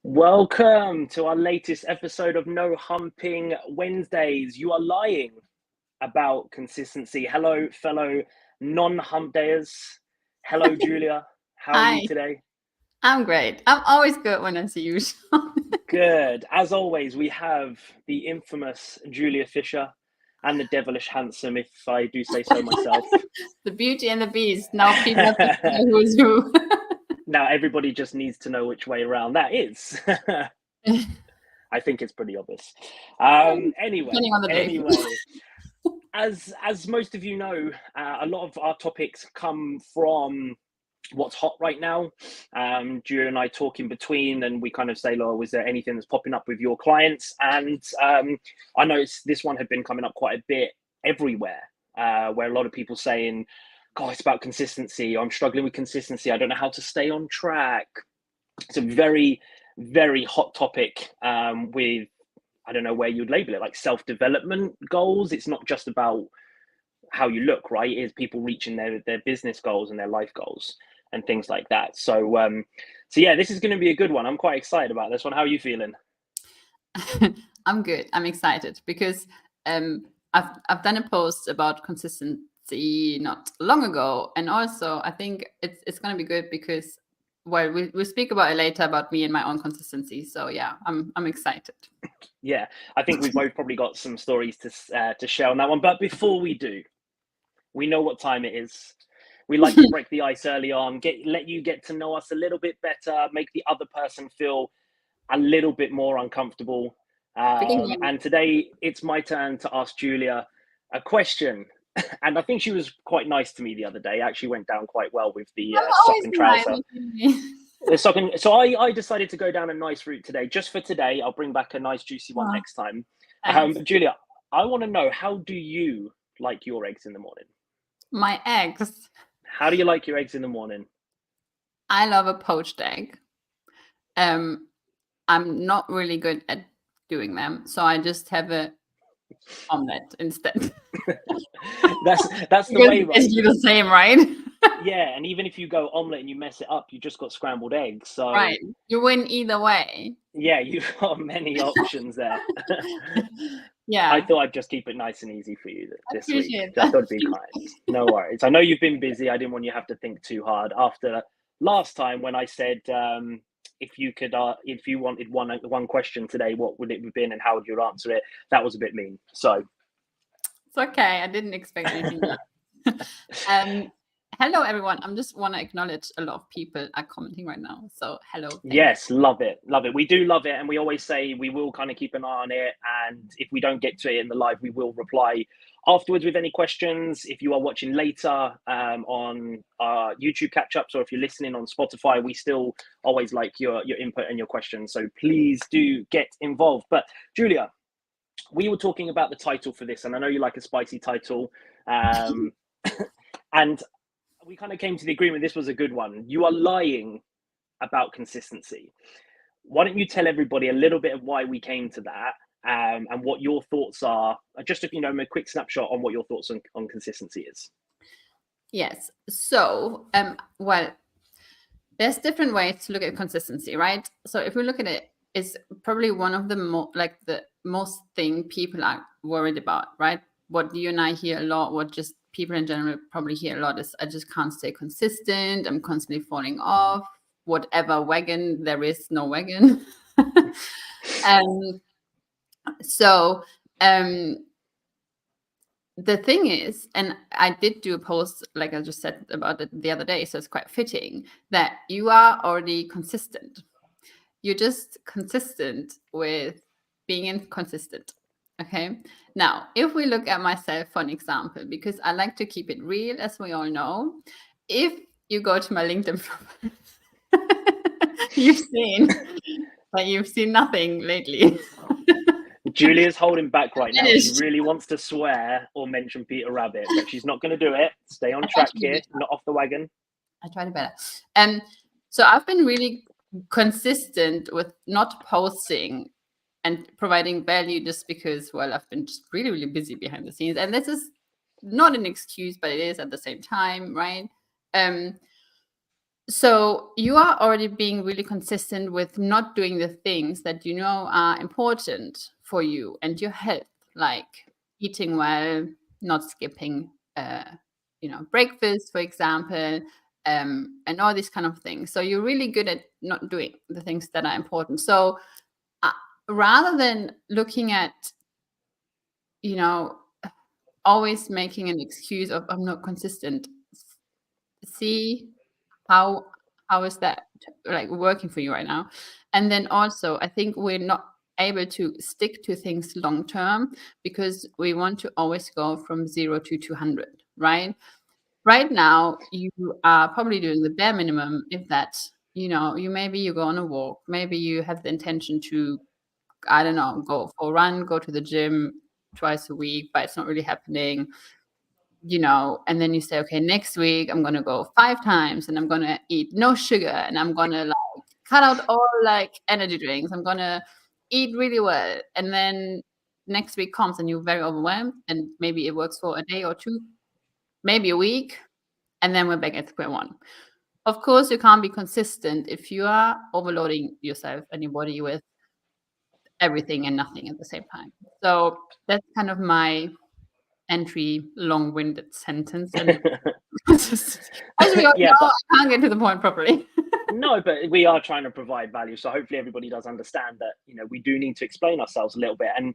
Welcome to our latest episode of No Humping Wednesdays. You are lying about consistency. Hello, fellow non-hump dayers. Hello, Julia. How are you Hi, today? I'm great. I'm always good when I see you, Shaun. Good. As always, we have the infamous Julia Fisher and the devilish handsome, if I do say so myself. The Beauty and the Beast. Now people have to know who is who. Now everybody just needs to know which way around that is. I think it's pretty obvious. Anyway, Depending on the day. anyway. As most of you know, a lot of our topics come from what's hot right now. Julia and I talk in between, and we kind of say, "Laura, was there anything that's popping up with your clients?" And I know this one had been coming up quite a bit everywhere, where a lot of people saying, "God, it's about consistency. I'm struggling with consistency. I don't know how to stay on track." It's a very, very hot topic with I don't know where you'd label it, like self-development goals. It's not just about how you look, right? It is people reaching their business goals and their life goals and things like that. So yeah, this is going to be a good one. I'm quite excited about this one. How are you feeling? I'm good. I'm excited because I've done a post about consistency not long ago, and also I think it's going to be good because we'll speak about it later about me and my own consistency. So yeah, I'm excited. Yeah, I think we've both probably got some stories to share on that one. But before we do, we know what time it is. We like to break the ice early on, let you get to know us a little bit better, make the other person feel a little bit more uncomfortable. And today it's my turn to ask Julia a question. And I think she was quite nice to me the other day. Actually went down quite well with the I'm sock always and nice. trouser. So I decided to go down a nice route today. Just for today, I'll bring back a nice juicy one next time. Thanks. Julia, I want to know, how do you like your eggs in the morning? My eggs. How do you like your eggs in the morning? I love a poached egg. I'm not really good at doing them, so I just have a omelette instead. that's the way, right? Basically the same, right? Yeah, and even if you go omelette and you mess it up, you just got scrambled eggs. So Right, you win either way. yeah, you've got many options there. Yeah, I thought I'd just keep it nice and easy for you I this week. appreciate I that. thought it'd be kind. No worries. I know you've been busy. I didn't want you to have to think too hard. After last time when I said if you wanted one question today, what would it have been and how would you answer it? That was a bit mean. So It's okay. I didn't expect anything. Hello, everyone. I just want to acknowledge a lot of people are commenting right now. So hello. yes, love it. Love it. We do love it. And we always say we will kind of keep an eye on it. And if we don't get to it in the live, we will reply afterwards with any questions. If you are watching later on our YouTube catch-ups, or if you're listening on Spotify, we still always like your input and your questions. So please do get involved. But Julia, we were talking about the title for this, and I know you like a spicy title. And we kind of came to the agreement this was a good one. You are lying about consistency. Why don't you tell everybody a little bit of why we came to that, and what your thoughts are? Just a quick snapshot on what your thoughts on consistency is. Yes. So, well, there's different ways to look at consistency, right? So if we look at it, it's probably one of the most thing people are worried about, right? What you and I hear a lot, what just people in general probably hear a lot is, I just can't stay consistent. I'm constantly falling off. Whatever wagon, there is no wagon. So the thing is, and I did do a post, like I just said about it the other day, so it's quite fitting that you are already consistent. You're just consistent with being inconsistent. Okay. Now, if we look at myself for an example, because I like to keep it real, as we all know, if you go to my LinkedIn profile, you've seen nothing lately. Julia's holding back right now. She really wants to swear or mention Peter Rabbit, but she's not going to do it. Stay on track here, not off the wagon. I tried it better. So I've been really consistent with not posting and providing value just because, well, I've been just really, really busy behind the scenes. And this is not an excuse, but it is at the same time, right? So you are already being really consistent with not doing the things that you know are important for you and your health, like eating well, not skipping, breakfast, for example, and all these kind of things. So you're really good at not doing the things that are important. So uh, rather than looking at, you know, always making an excuse of I'm not consistent, see how is that like working for you right now. And then also I think we're not able to stick to things long term because we want to always go from 0 to 200, right now you are probably doing the bare minimum. If that, you go on a walk, maybe you have the intention to, I don't know, go for a run, go to the gym twice a week, but it's not really happening. And then you say, okay, next week I'm going to go 5 times and I'm going to eat no sugar and I'm going to like cut out all like energy drinks. I'm going to eat really well. And then next week comes and you're very overwhelmed and maybe it works for a day or two, maybe a week. And then we're back at square one. Of course, you can't be consistent if you are overloading yourself and your body with everything and nothing at the same time. So that's kind of my entry long-winded sentence. And as we all Yeah, know, but I can't get to the point properly. no, but we are trying to provide value, so hopefully everybody does understand that we do need to explain ourselves a little bit. And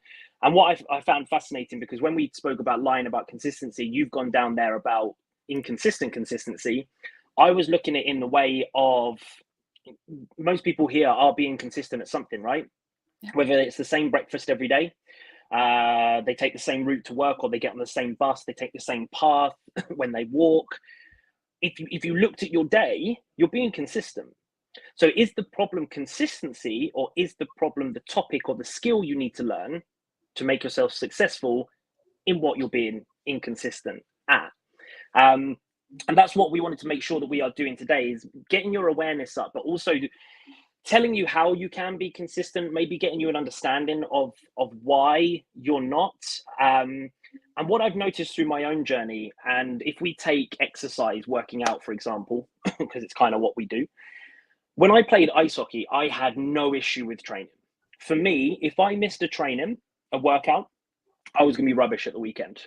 what I found fascinating, because when we spoke about lying about consistency, you've gone down there about inconsistent consistency. I was looking at it in the way of most people here are being consistent at something, right? Yeah. Whether it's the same breakfast every day, they take the same route to work, or they get on the same bus, they take the same path when they walk. If you looked at your day, you're being consistent. So is the problem consistency, or is the problem the topic or the skill you need to learn to make yourself successful in what you're being inconsistent at? And that's what we wanted to make sure that we are doing today, is getting your awareness up, but also telling you how you can be consistent, maybe getting you an understanding of why you're not. And what I've noticed through my own journey, and if we take exercise, working out, for example, because it's kind of what we do. When I played ice hockey, I had no issue with training. For me, if I missed a workout, I was going to be rubbish at the weekend.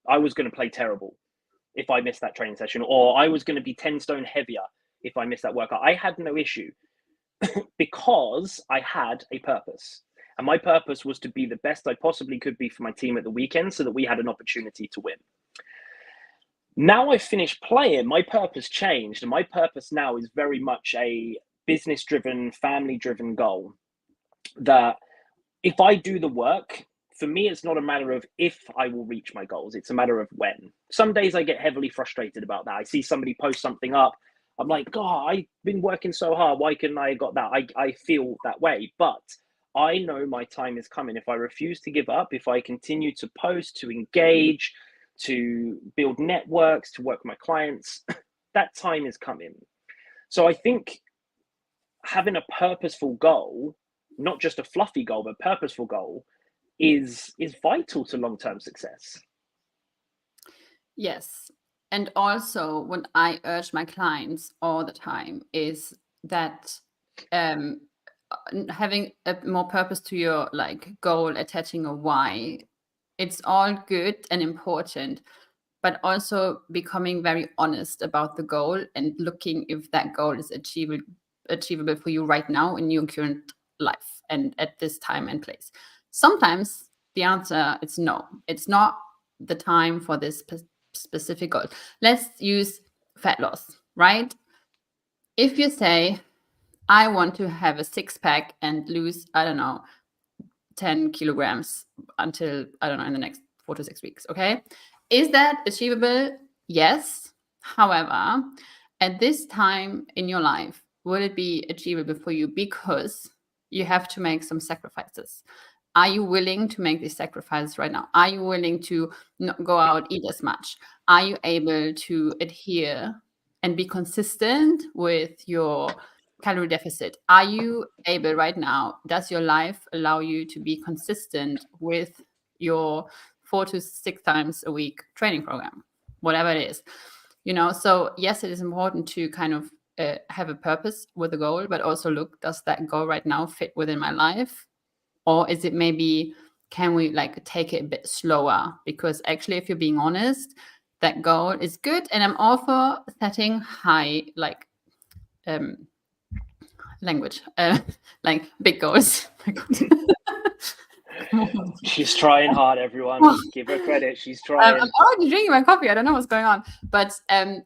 I was going to play terrible if I missed that training session, or I was going to be 10 stone heavier if I missed that workout. I had no issue because I had a purpose. And my purpose was to be the best I possibly could be for my team at the weekend so that we had an opportunity to win. Now I've finished playing, my purpose changed. And my purpose now is very much a business-driven, family-driven goal. That if I do the work, for me, it's not a matter of if I will reach my goals. It's a matter of when. Some days I get heavily frustrated about that. I see somebody post something up. I'm like, God, I've been working so hard. Why couldn't I have got that? I feel that way. But I know my time is coming. If I refuse to give up, if I continue to post, to engage, to build networks, to work with my clients, that time is coming. So I think having a purposeful goal, not just a fluffy goal, but purposeful goal, is vital to long-term success. Yes. And also what I urge my clients all the time is that having a more purpose to your like goal, attaching a why, it's all good and important, but also becoming very honest about the goal and looking if that goal is achievable for you right now in your current life and at this time and place. Sometimes the answer is no. It's not the time for this specific goal. Let's use fat loss, right? If you say, I want to have a six-pack and lose, I don't know, 10 kilograms until, I don't know, in the next 4 to 6 weeks, okay? Is that achievable? Yes. However, at this time in your life, will it be achievable for you? Because you have to make some sacrifices. Are you willing to make these sacrifices right now? Are you willing to not go out, eat as much? Are you able to adhere and be consistent with your calorie deficit? Are you able right now? Does your life allow you to be consistent with your 4 to 6 times a week training program, whatever it is? So yes, it is important to kind of have a purpose with a goal, but also look, does that goal right now fit within my life? Or is it maybe, can we like take it a bit slower? Because actually, if you're being honest, that goal is good. And I'm all for setting high, like, language, like big goals. She's trying hard, everyone. Give her credit. She's trying. I'm already drinking my coffee. I don't know what's going on. But I'm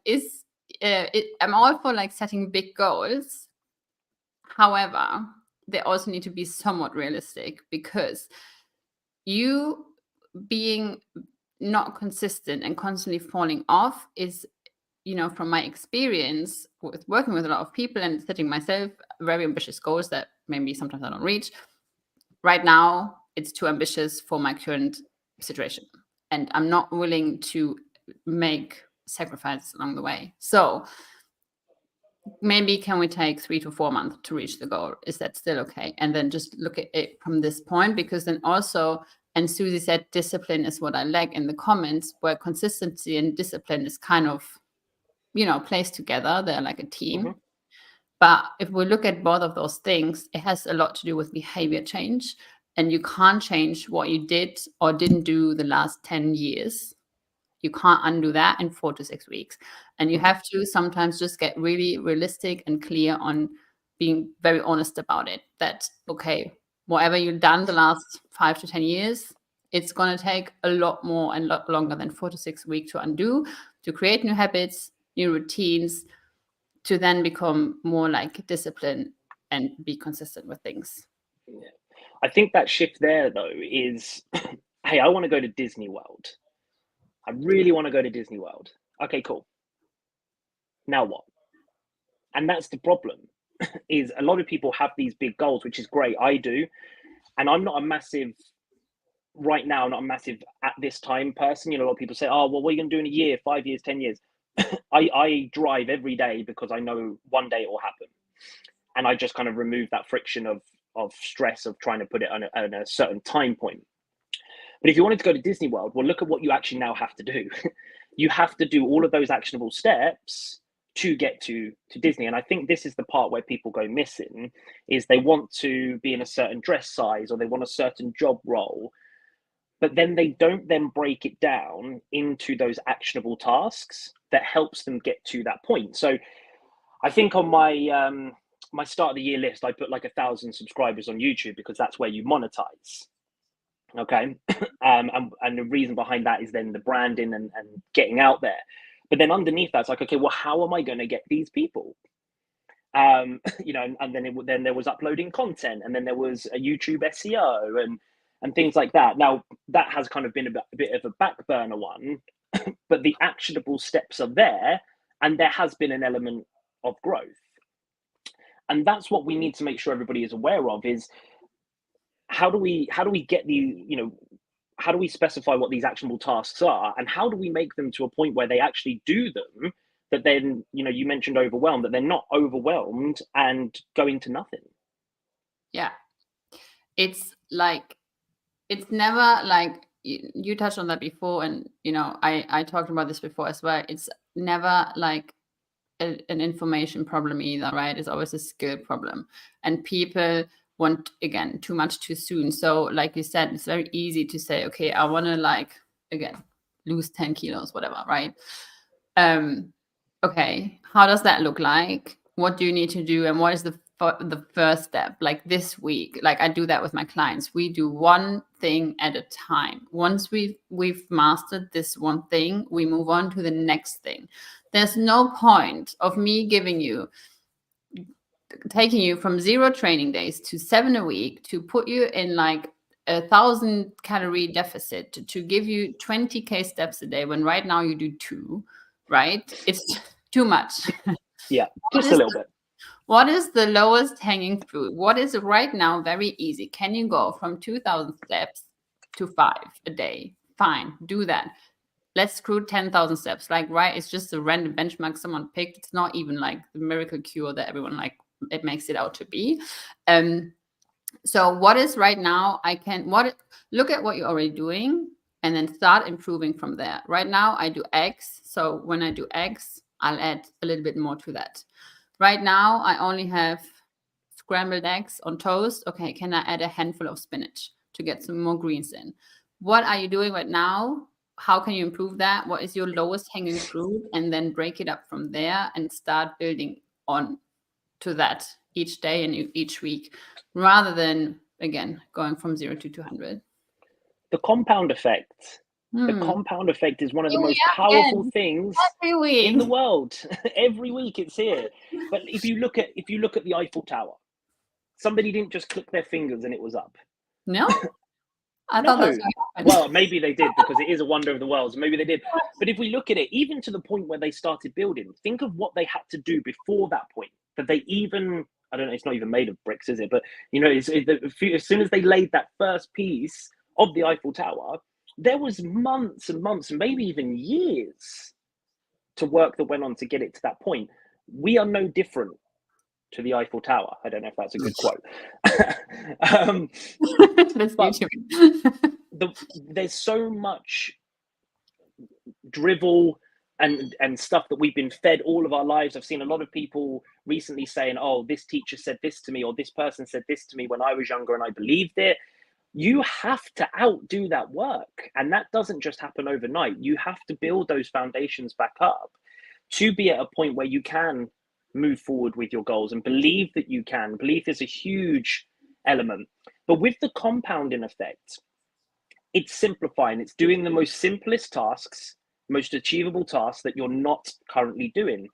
all for like setting big goals. However, they also need to be somewhat realistic, because you being not consistent and constantly falling off is, from my experience with working with a lot of people and setting myself very ambitious goals that maybe sometimes I don't reach. Right now, it's too ambitious for my current situation, and I'm not willing to make sacrifices along the way. So maybe can we take 3 to 4 months to reach the goal? Is that still okay? And then just look at it from this point, because then also, and Susie said, discipline is what I lack in the comments, where consistency and discipline is kind of, placed together. They're like a team. Mm-hmm. But if we look at both of those things, it has a lot to do with behavior change. And you can't change what you did or didn't do the last 10 years. You can't undo that in 4 to 6 weeks. And you have to sometimes just get really realistic and clear on being very honest about it. That, okay, whatever you've done the last 5 to 10 years, it's going to take a lot more and lot longer than 4 to 6 weeks to undo, to create new habits, new routines, to then become more like disciplined and be consistent with things. Yeah. I think that shift there, though, is, hey, I want to go to Disney World. I really want to go to Disney World. Okay, cool. Now what? And that's the problem, is a lot of people have these big goals, which is great. I do. And I'm not a massive, right now, not a massive at this time person. A lot of people say, oh, well, what are you going to do in a year, 5 years, 10 years? I drive every day because I know one day it will happen. And I just kind of remove that friction of stress of trying to put it on a certain time point. But if you wanted to go to Disney World, well, look at what you actually now have to do. You have to do all of those actionable steps to get to Disney. And I think this is the part where people go missing, is they want to be in a certain dress size, or they want a certain job role, but then they don't then break it down into those actionable tasks that helps them get to that point. So I think on my my start of the year list, I put like 1,000 subscribers on YouTube, because that's where you monetize. Okay. And the reason behind that is then the branding and getting out there. But then underneath that, it's like, okay, well, how am I going to get these people? And then there was uploading content, and then there was a YouTube SEO and things like that. Now that has kind of been a bit of a back burner one, but the actionable steps are there, and there has been an element of growth. And that's what we need to make sure everybody is aware of, is how do we get how do we specify what these actionable tasks are, and how do we make them to a point where they actually do them, that then, you mentioned overwhelmed, that they're not overwhelmed and going to nothing. Yeah. It's like, it's never like, you touched on that before, and I talked about this before as well. It's never like an information problem either, right? It's always a skill problem, and people want, again, too much too soon. So like you said, it's very easy to say, okay, I want to, like, again, lose 10 kilos, whatever, right? Okay, how does that look like? What do you need to do, and what is the first step? Like this week, like I do that with my clients. We do one thing at a time. Once we've mastered this one thing, we move on to the next thing. There's no point of me taking you from 0 training days to 7 a week, to put you in like 1,000 calorie deficit, to give you 20K steps a day, when right now you do 2, right? It's too much. Yeah, just a little bit. What is the lowest hanging fruit? What is right now very easy? Can you go from 2,000 steps to 5 a day? Fine, do that. Let's screw 10,000 steps. Like, right, it's just a random benchmark someone picked. It's not even like the miracle cure that everyone like it makes it out to be. So what is right now? Look at what you're already doing, and then start improving from there. Right now I do X. So when I do X, I'll add a little bit more to that. Right now, I only have scrambled eggs on toast. Okay, can I add a handful of spinach to get some more greens in? What are you doing right now? How can you improve that? What is your lowest hanging fruit? And then break it up from there and start building on to that each day and each week, rather than, again, going from 0 to 200. The compound effect. The Hmm. compound effect is one of the Here we most are powerful again. things Every in the week. world. Every week it's here. But if you look at the Eiffel Tower, somebody didn't just click their fingers and it was up. No? I thought that's No. what happened. Well, maybe they did, because it is a wonder of the world. So maybe they did. But if we look at it, even to the point where they started building, think of what they had to do before that point. That they even, I don't know, it's not even made of bricks, is it? But, you know, as soon as they laid that first piece of the Eiffel Tower, there was months and months, and maybe even years to work that went on to get it to that point. We are no different to the Eiffel Tower. I don't know if that's a good quote. That's but YouTube. there's so much drivel and stuff that we've been fed all of our lives. I've seen a lot of people recently saying, oh, this teacher said this to me, or this person said this to me when I was younger and I believed it. You have to outdo that work, and that doesn't just happen overnight. You have to build those foundations back up to be at a point where you can move forward with your goals and believe that you can. Belief is a huge element. But with the compounding effect, it's simplifying. It's doing the most simplest tasks, most achievable tasks that you're not currently doing.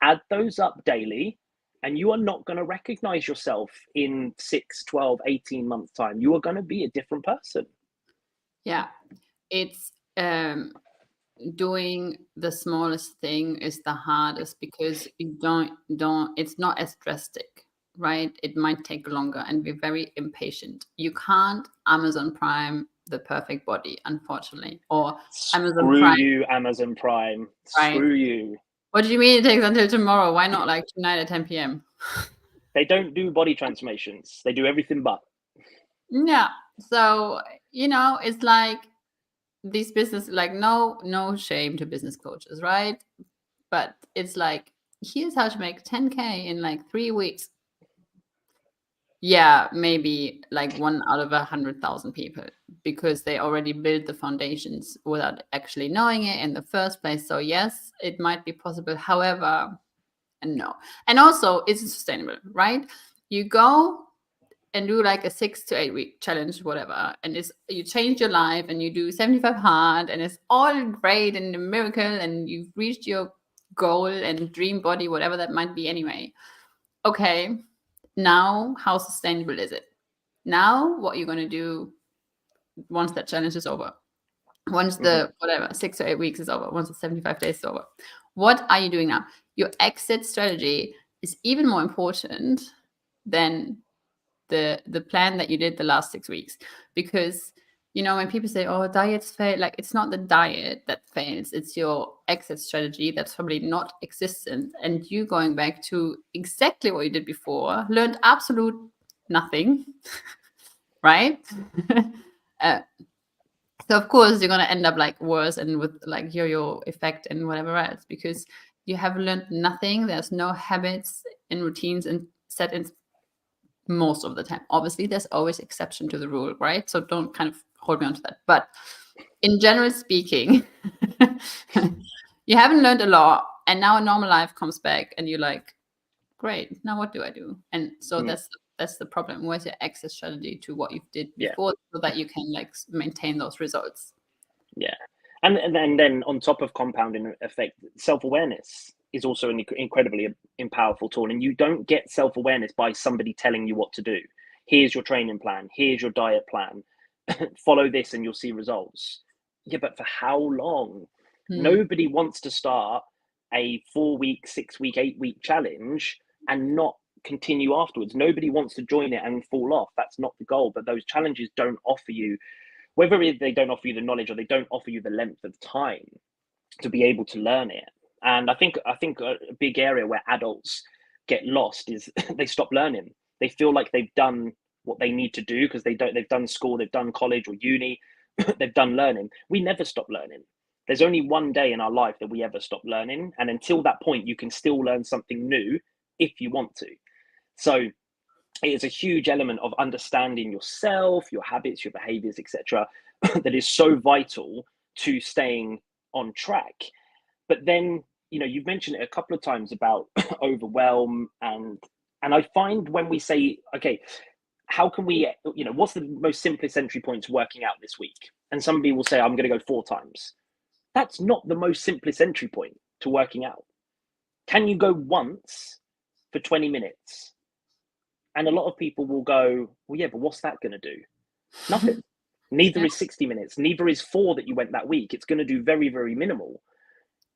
Add those up daily, and you are not going to recognize yourself in 6, 12, 18 months' time. You are going to be a different person. Yeah. It's doing the smallest thing is the hardest, because you don't it's not as drastic, right? It might take longer, and we're very impatient. You can't Amazon Prime the perfect body, unfortunately, or Amazon Screw Prime, you, Amazon Prime. right? Screw you. What do you mean it takes until tomorrow? Why not like tonight at 10 p.m.? They don't do body transformations. They do everything but. Yeah. So, it's like these business, like, no shame to business coaches, right? But it's like, here's how to make 10K in like 3 weeks. Yeah, maybe like 1 out of 100,000 people, because they already built the foundations without actually knowing it in the first place. So yes, it might be possible. However, no. And also, it's sustainable, right? You go and do like a 6 to 8 week challenge, whatever, and you change your life and you do 75 hard, and it's all great and a miracle, and you've reached your goal and dream body, whatever that might be anyway. Okay, now how sustainable is it? Now what you're going to do once that challenge is over, once the whatever 6 to 8 weeks is over, once the 75 days is over, what are you doing now? Your exit strategy is even more important than the plan that you did the last 6 weeks. Because when people say, oh, diets fail, like, it's not the diet that fails, it's your exit strategy that's probably not existent, and you going back to exactly what you did before, learned absolute nothing. Right? So of course you're going to end up like worse, and with like yo-yo effect and whatever else, because you have learned nothing. There's no habits and routines and set in most of the time. Obviously, there's always exception to the rule, right? So don't kind of hold me on to that. But in general speaking, you haven't learned a lot, and now a normal life comes back, and you're like, great, now what do I do? And so that's the problem. Where's your exit strategy to what you did before, so that you can like maintain those results? Yeah. And then on top of compounding effect, self-awareness is also an incredibly powerful tool. And you don't get self-awareness by somebody telling you what to do. Here's your training plan. Here's your diet plan. Follow this and you'll see results. Yeah, but for how long? Nobody wants to start a 4-week, 6-week, 8-week challenge and not continue afterwards. Nobody wants to join it and fall off. That's not the goal. But those challenges don't offer you, whether they don't offer you the knowledge or they don't offer you the length of time to be able to learn it. And I think a big area where adults get lost is they stop learning. They feel like they've done what they need to do because they've done school, they've done college or uni, they've done learning. We never stop learning. There's only one day in our life that we ever stop learning. And until that point, you can still learn something new if you want to. So it is a huge element of understanding yourself, your habits, your behaviors, etc., that is so vital to staying on track. But then, you've mentioned it a couple of times about overwhelm, and I find when we say, okay, how can we, what's the most simplest entry point to working out this week? And somebody will say, I'm going to go 4 times. That's not the most simplest entry point to working out. Can you go once for 20 minutes? And a lot of people will go, well, yeah, but what's that going to do? Nothing. Neither is 60 minutes. Neither is 4 that you went that week. It's going to do very, very minimal.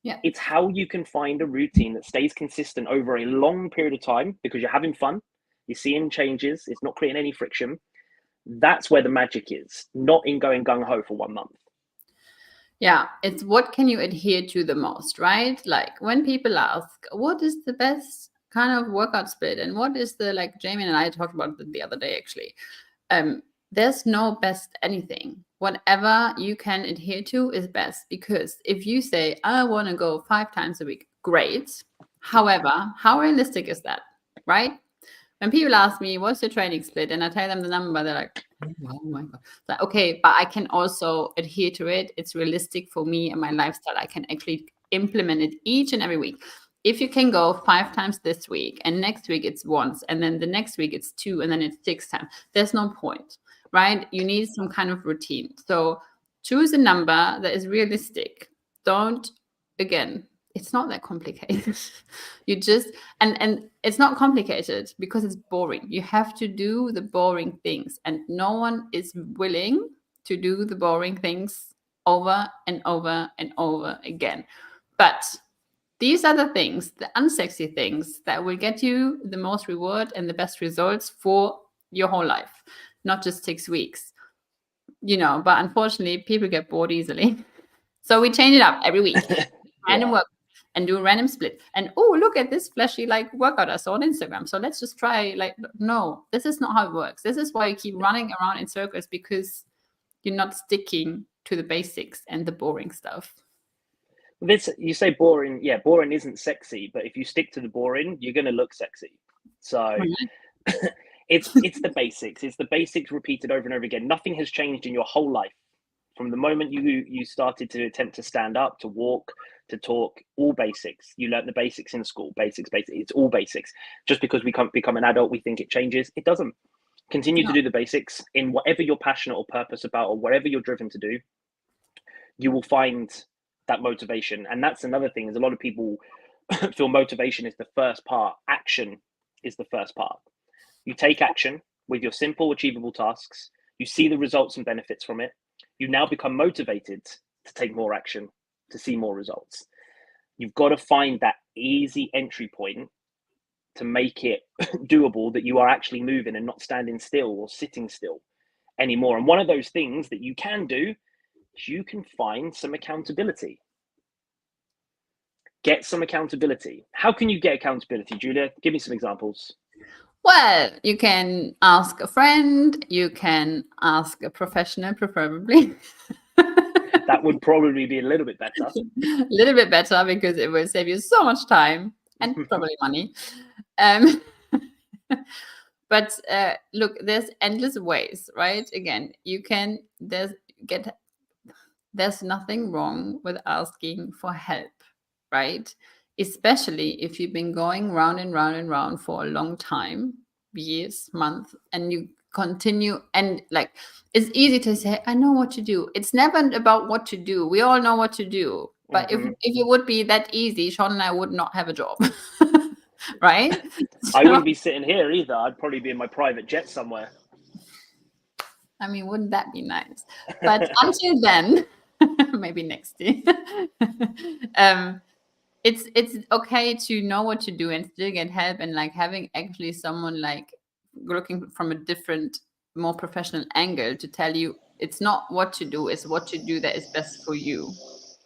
Yeah. It's how you can find a routine that stays consistent over a long period of time because you're having fun. You're seeing changes. It's not creating any friction. That's where the magic is, not in going gung-ho for 1 month. Yeah, it's what can you adhere to the most, right? Like when people ask, what is the best kind of workout split? And what is the, like Jamie and I talked about it the other day, actually. There's no best anything. Whatever you can adhere to is best, because if you say, I want to go 5 times a week, great. However, how realistic is that, right? When people ask me, what's your training split? And I tell them the number, they're like, oh my God. Like, okay, but I can also adhere to it. It's realistic for me and my lifestyle. I can actually implement it each and every week. If you can go 5 times this week and next week it's once, and then the next week it's 2, and then it's 6 times, there's no point, right? You need some kind of routine. So choose a number that is realistic. Don't, again, it's not that complicated. You just, and it's not complicated because it's boring. You have to do the boring things, and no one is willing to do the boring things over and over and over again. But these are the things, the unsexy things, that will get you the most reward and the best results for your whole life, not just 6 weeks. But unfortunately, people get bored easily. So we change it up every week. Random work, and do a random split. And oh, look at this flashy workout I saw on Instagram. So let's just try. No, this is not how it works. This is why you keep running around in circles, because you're not sticking to the basics and the boring stuff. You say boring. Yeah, boring isn't sexy, but if you stick to the boring, you're going to look sexy. So it's the basics. It's the basics repeated over and over again. Nothing has changed in your whole life. From the moment you started to attempt to stand up, to walk, to talk, all basics. You learned the basics in school. Basics. It's all basics. Just because we can't become an adult, we think it changes. It doesn't. Continue to do the basics in whatever you're passionate or purpose about, or whatever you're driven to do. You will find that motivation. And that's another thing, is a lot of people feel motivation is the first part. Action is the first part. You take action with your simple, achievable tasks. You see the results and benefits from it. You now become motivated to take more action, to see more results. You've got to find that easy entry point to make it doable, that you are actually moving and not standing still or sitting still anymore. And one of those things that you can do is you can find some accountability. Get some accountability. How can you get accountability, Julia? Give me some examples. Well, you can ask a friend. You can ask a professional, preferably. That would probably be a little bit better. A little bit better, because it will save you so much time and probably money. But look, there's endless ways, right? Again, there's nothing wrong with asking for help, right? Especially if you've been going round and round and round for a long time, years, months, and you continue, and it's easy to say, I know what to do. It's never about what to do. We all know what to do. But if it would be that easy, Shaun and I would not have a job. Right? I wouldn't be sitting here either. I'd probably be in my private jet somewhere. I mean, wouldn't that be nice? But until then, maybe next year. It's okay to know what to do and still get help, and having actually someone looking from a different, more professional angle to tell you it's not what to do, it's what to do that is best for you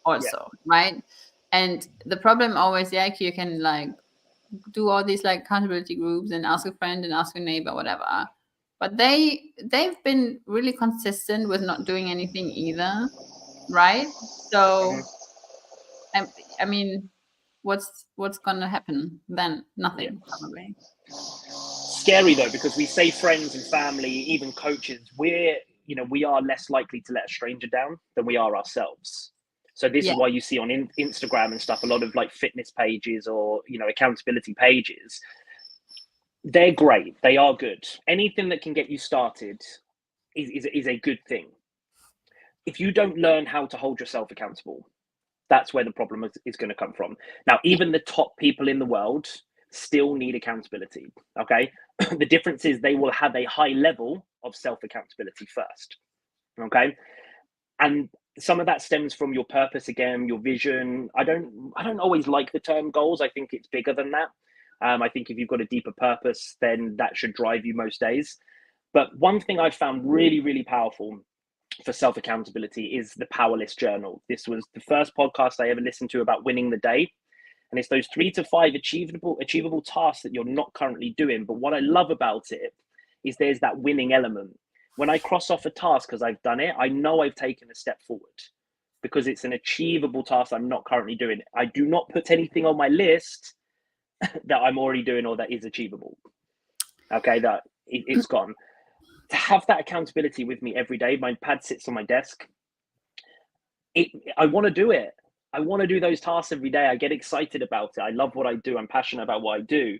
also, right? And the problem always, you can do all these accountability groups and ask a friend and ask a neighbor, whatever, but they've been really consistent with not doing anything either, right? So I mean, what's going to happen then? Nothing, probably. Scary though, because we say friends and family, even coaches, we are less likely to let a stranger down than we are ourselves. So this is why you see on Instagram and stuff, a lot of like fitness pages or, accountability pages. They're great. They are good. Anything that can get you started is a good thing. If you don't learn how to hold yourself accountable, that's where the problem is going to come from. Now, even the top people in the world still need accountability. Okay. The difference is they will have a high level of self-accountability first. Okay. And some of that stems from your purpose, again, your vision. I don't always like the term goals. I think it's bigger than that. I think if you've got a deeper purpose, then that should drive you most days. But one thing I found really, really powerful for self-accountability is the Powerless Journal. This was the first podcast I ever listened to about winning the day. And it's those 3 to 5 achievable tasks that you're not currently doing. But what I love about it is there's that winning element. When I cross off a task because I've done it, I know I've taken a step forward because it's an achievable task I'm not currently doing. I do not put anything on my list that I'm already doing or that is achievable. Okay, that it's gone. To have that accountability with me every day, my pad sits on my desk. I want to do it. I want to do those tasks every day. I get excited about it. I love what I do. I'm passionate about what I do.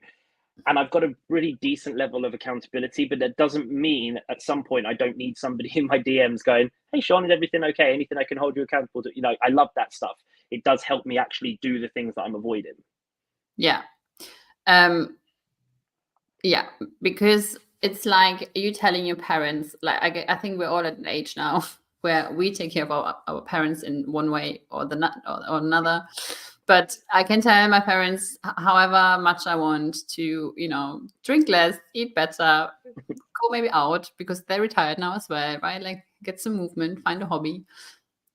And I've got a really decent level of accountability, but that doesn't mean at some point I don't need somebody in my DMs going, hey, Shaun, is everything okay? Anything I can hold you accountable to? I love that stuff. It does help me actually do the things that I'm avoiding. Yeah. Yeah, because it's like you telling your parents, like I think we're all at an age now where we take care of our parents in one way or another. But I can tell my parents however much I want to, drink less, eat better, go maybe out because they're retired now as well, right? Like get some movement, find a hobby.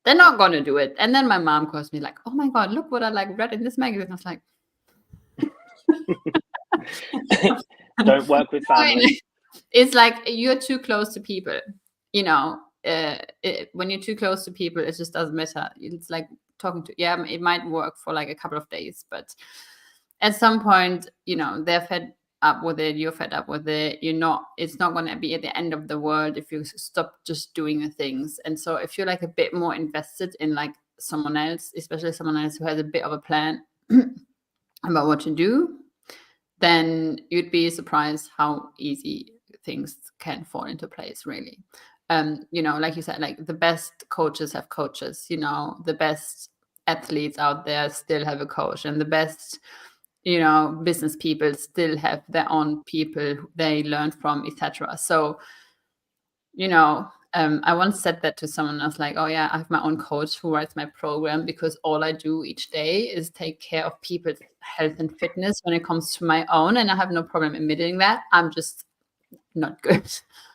They're not going to do it. And then my mom calls me like, oh my God, look what I read in this magazine. I was like, don't work with family. It's like you're too close to people, when you're too close to people, it just doesn't matter. It's like talking to, it might work for like a couple of days, but at some point, they're fed up with it, you're fed up with it, it's not going to be at the end of the world if you stop just doing the things. And so if you're like a bit more invested in like someone else, especially someone else who has a bit of a plan about what to do, then you'd be surprised how easy things can fall into place, really. Like you said, like the best coaches have coaches, the best athletes out there still have a coach, and the best, business people still have their own people they learn from, etc. So, I once said that to someone. I was like, oh yeah, I have my own coach who writes my program because all I do each day is take care of people's health and fitness when it comes to my own. And I have no problem admitting that. I'm just not good.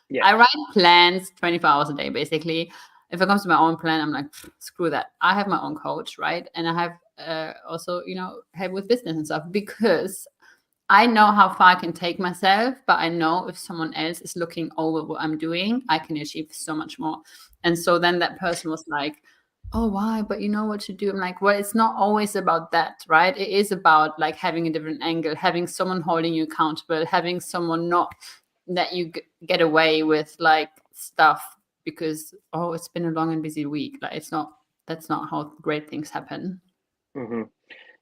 Yeah. I write plans 24 hours a day, basically. If it comes to my own plan, I'm like, screw that. I have my own coach, right? And I have also, help with business and stuff because I know how far I can take myself, but I know if someone else is looking over what I'm doing, I can achieve so much more. And so then that person was like, oh, why? But you know what to do. I'm like, well, it's not always about that, right? It is about like having a different angle, having someone holding you accountable, having someone not that you get away with like stuff because, oh, it's been a long and busy week. Like that's not how great things happen. Mm-hmm.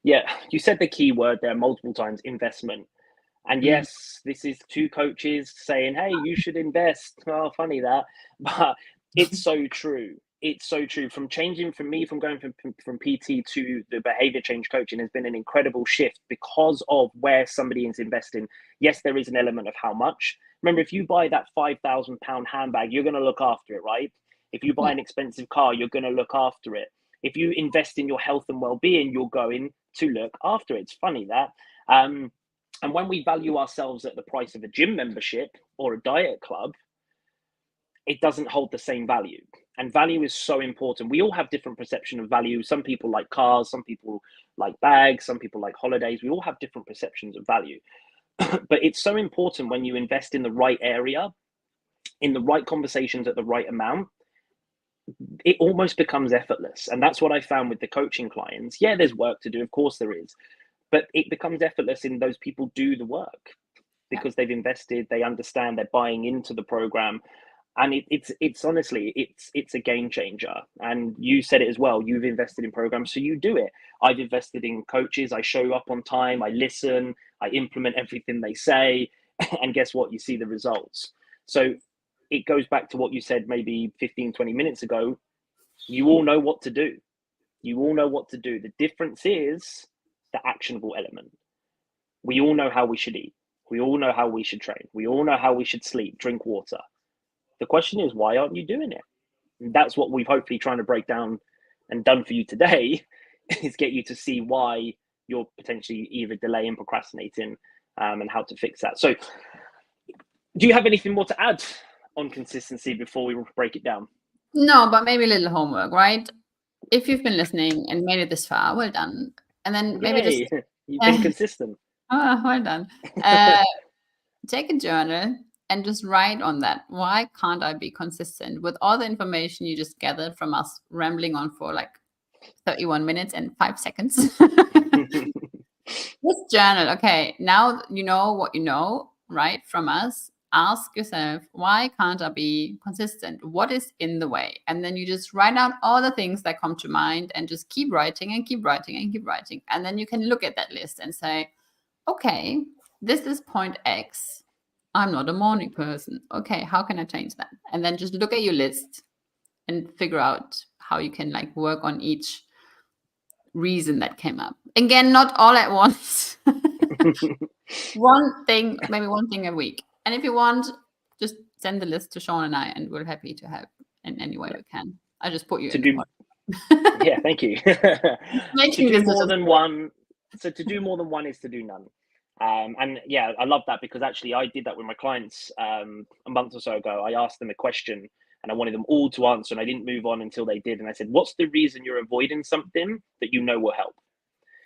Yeah, you said the key word there multiple times, investment. And yes, this is 2 coaches saying, hey, you should invest. Oh, funny that. But it's so true. It's so true. From going from PT to the behavior change coaching has been an incredible shift because of where somebody is investing. Yes, there is an element of how much. Remember, if you buy that £5,000 handbag, you're going to look after it, right? If you buy an expensive car, you're going to look after it. If you invest in your health and well-being, you're going to look after it. It's funny that. And when we value ourselves at the price of a gym membership or a diet club, it doesn't hold the same value. And value is so important. We all have different perception of value. Some people like cars, some people like bags, some people like holidays. We all have different perceptions of value. But it's so important when you invest in the right area, in the right conversations at the right amount, it almost becomes effortless. And that's what I found with the coaching clients. Yeah, there's work to do. Of course there is. but it becomes effortless in those people do the work because they've invested, they understand, they're buying into the program. And it's honestly, it's a game changer. And you said it as well, you've invested in programs, so you do it. I've invested in coaches, I show up on time, I listen, I implement everything they say, and guess what? You see the results. So it goes back to what you said maybe 15, 20 minutes ago. You all know what to do. You all know what to do. The difference is the actionable element. We all know how we should eat. We all know how we should train. We all know how we should sleep, drink water. The question is, why aren't you doing it? And that's what we've hopefully trying to break down and done for you today is get you to see why you're potentially either delaying, procrastinating, and how to fix that. So do you have anything more to add on consistency before we break it down? No, but maybe a little homework, right? If you've been listening and made it this far, well done. And then maybe just you've been consistent. Well done. Take a journal and just write on that. Why can't I be consistent with all the information you just gathered from us rambling on for like 31 minutes and 5 seconds? This journal. Okay, now you know what you know, right, from us. Ask yourself, why can't I be consistent? What is in the way? And then you just write out all the things that come to mind and just keep writing and keep writing and keep writing. And then you can look at that list and say, okay, this is point X. I'm not a morning person. Okay, how can I change that? And then just look at your list and figure out how you can like work on each reason that came up. Again, not all at once. One thing, maybe one thing a week. And if you want, just send the list to Shaun and I, and we're happy to help in any way we can. I just put you in the pot. Yeah, thank you. To do more than one. So to do more than one is to do none. And yeah, I love that because actually I did that with my clients a month or so ago. I asked them a question and I wanted them all to answer, and I didn't move on until they did. And I said, what's the reason you're avoiding something that you know will help?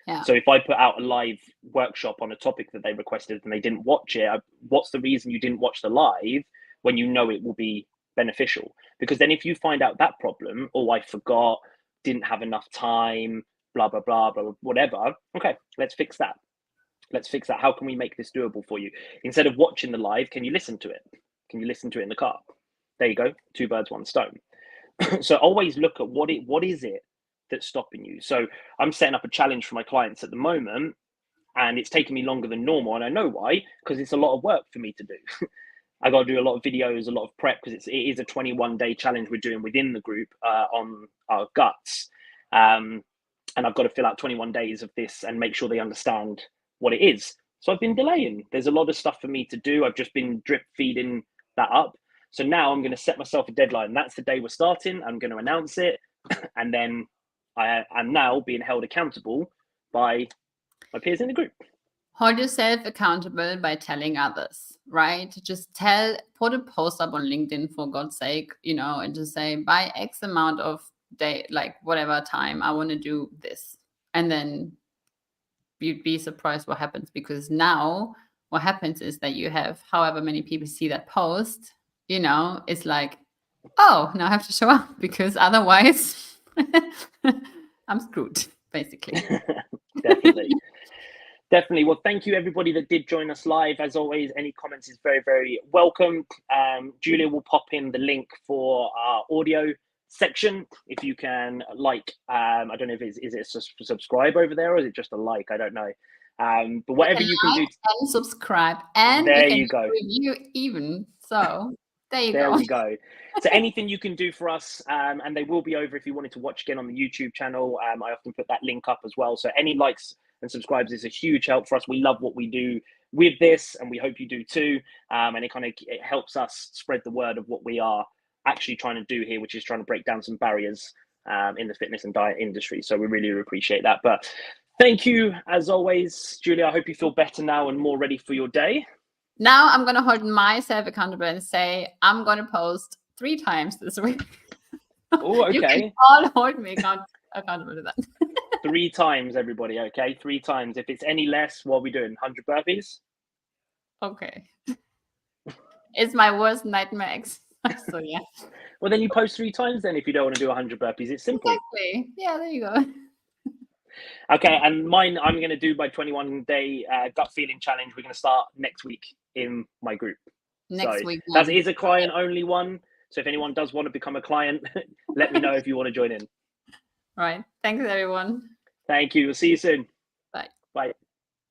Yeah. So if I put out a live workshop on a topic that they requested and they didn't watch it, what's the reason you didn't watch the live when you know it will be beneficial? Because then if you find out that problem, oh, I forgot, didn't have enough time, blah, blah, blah, blah, whatever. Okay, let's fix that. Let's fix that. How can we make this doable for you? Instead of watching the live, can you listen to it? Can you listen to it in the car? There you go. 2 birds, 1 stone. So always look at what is it that's stopping you. So I'm setting up a challenge for my clients at the moment, and it's taking me longer than normal. And I know why, because it's a lot of work for me to do. I got to do a lot of videos, a lot of prep, because it is a 21-day challenge we're doing within the group on our guts. And I've got to fill out 21 days of this and make sure they understand what it is. So I've been delaying. There's a lot of stuff for me to do. I've just been drip feeding that up. So now I'm going to set myself a deadline. That's the day we're starting. I'm going to announce it. And then I am now being held accountable by my peers in the group. Hold yourself accountable by telling others, right? Just put a post up on LinkedIn for God's sake, and just say by X amount of day, like whatever time, I want to do this. And then you'd be surprised what happens, because now what happens is that you have however many people see that post, it's like, oh, now I have to show up, because otherwise I'm screwed, basically. Definitely. Well, thank you everybody that did join us live. As always, any comments is very, very welcome. Julia will pop in the link for our audio section. If you can I don't know if is it a subscribe over there, or is it just a like? I don't know. But whatever you can do. And subscribe. And there you go. Review even. So there there we go. So anything you can do for us, and they will be over if you wanted to watch again on the YouTube channel. I often put that link up as well. So any likes and subscribes is a huge help for us. We love what we do with this, and we hope you do too. And it helps us spread the word of what we are actually trying to do here, which is trying to break down some barriers in the fitness and diet industry. So we really appreciate that. But thank you as always, Julia. I hope you feel better now and more ready for your day. Now I'm going to hold myself accountable and say I'm going to post 3 times this week. Oh, okay. You can all hold me accountable to that. 3 times, everybody. Okay, 3 times. If it's any less, what are we doing? 100 burpees? Okay. It's my worst nightmare exercise. So yeah. Well, then you post 3 times then if you don't want to do 100 burpees. It's simple. Exactly. Yeah, there you go. Okay, and mine, I'm going to do my 21-day gut feeling challenge. We're going to start next week in my group. Next week that one. is a client only one. So if anyone does want to become a client, let me know if you want to join in. Right. Thanks, everyone. Thank you. We'll see you soon. Bye. Bye.